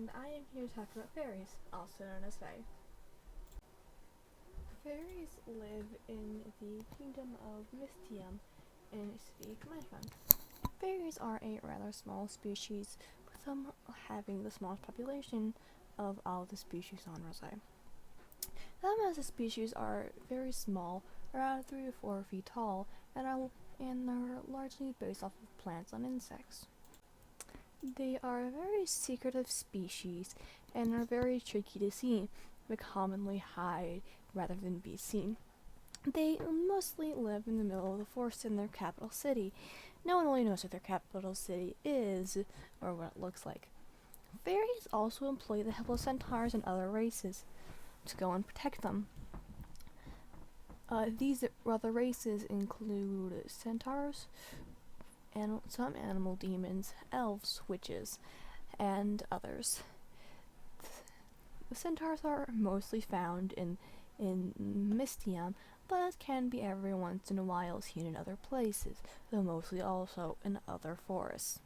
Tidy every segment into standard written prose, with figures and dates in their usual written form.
and I am here to talk about fairies, also known as fae. Fairies live in the kingdom of Mystium in Speak Mansion. Fairies are a rather small species, with them having the smallest population of all the species on Rosé. Some as a species are very small, around 3 to 4 feet tall, and are largely based off of plants and insects. They are a very secretive species and are very tricky to see, but commonly hide rather than be seen. They mostly live in the middle of the forest in their capital city. No one really knows what their capital city is or what it looks like. Fairies also employ the help of centaurs and other races to go and protect them. These other races include centaurs, and some animal demons, elves, witches, and others. The centaurs are mostly found in Mystium, but can be every once in a while seen in other places, though mostly also in other forests.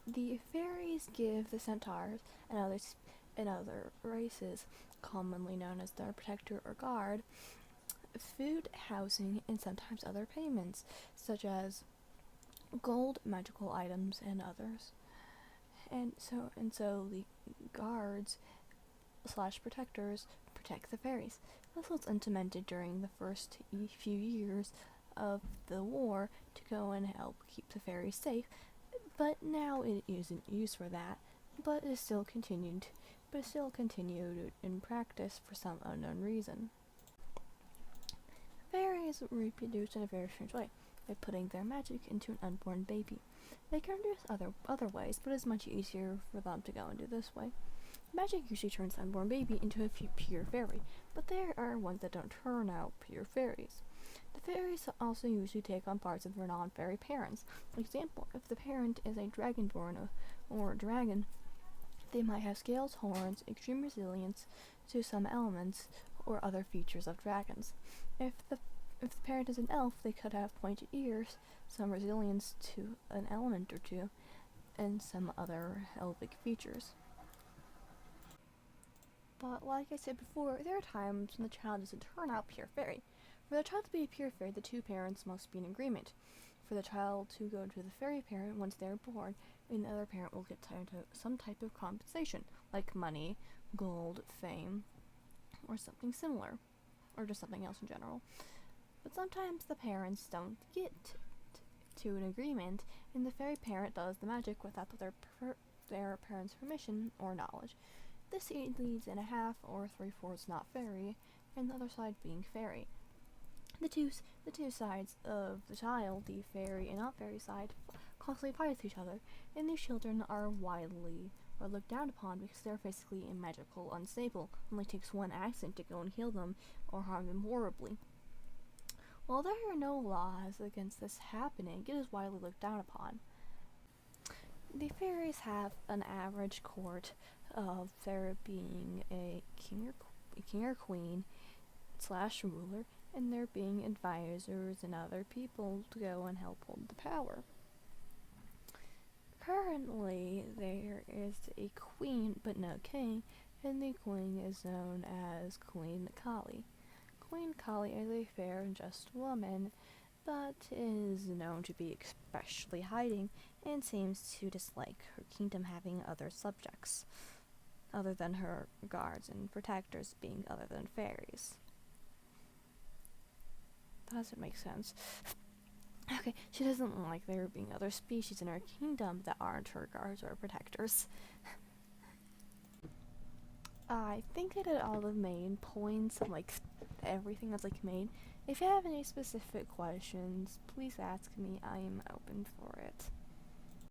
The fairies give the centaurs and other races, commonly known as their protector or guard, food, housing, and sometimes other payments, such as gold, magical items, and others. And so the guards / protectors protect the fairies. This was implemented during the first few years of the war to go and help keep the fairies safe, but now it isn't used for that, but is still continued in practice for some unknown reason. Fairies reproduce in a very strange way, by putting their magic into an unborn baby. They can do this other ways, but it's much easier for them to go and do this way. Magic usually turns the unborn baby into a pure fairy, but there are ones that don't turn out pure fairies. The fairies also usually take on parts of their non-fairy parents. For example, if the parent is a dragonborn or a dragon, they might have scales, horns, extreme resilience to some elements or other features of dragons. If the parent is an elf, they could have pointed ears, some resilience to an element or two, and some other elvic features. But like I said before, there are times when the child doesn't turn out pure fairy. For the child to be a pure fairy, the two parents must be in agreement. For the child to go to the fairy parent once they are born, and the other parent will get some type of compensation, like money, gold, fame, or something similar, or just something else in general. But sometimes the parents don't get to an agreement, and the fairy parent does the magic without their parents' permission or knowledge. This leads in a half or 3/4 not fairy, and the other side being fairy. The two sides of the child, the fairy and not fairy side, constantly fight with each other, and these children are widely looked down upon because they're physically and magical unstable. It only takes one accident to go and heal them or harm them horribly. While there are no laws against this happening, it is widely looked down upon. The fairies have an average court of there being a king or queen / ruler, and there being advisors and other people to go and help hold the power. Currently, there is a queen but no king, and the queen is known as Queen Kahli. Queen Kahli is a fair and just woman, but is known to be especially hiding and seems to dislike her kingdom having other subjects, other than her guards and protectors being other than fairies. Doesn't make sense. Okay, she doesn't like there being other species in her kingdom that aren't her guards or protectors. I think I did all the main points of everything that's made. If you have any specific questions, please ask me. I am open for it.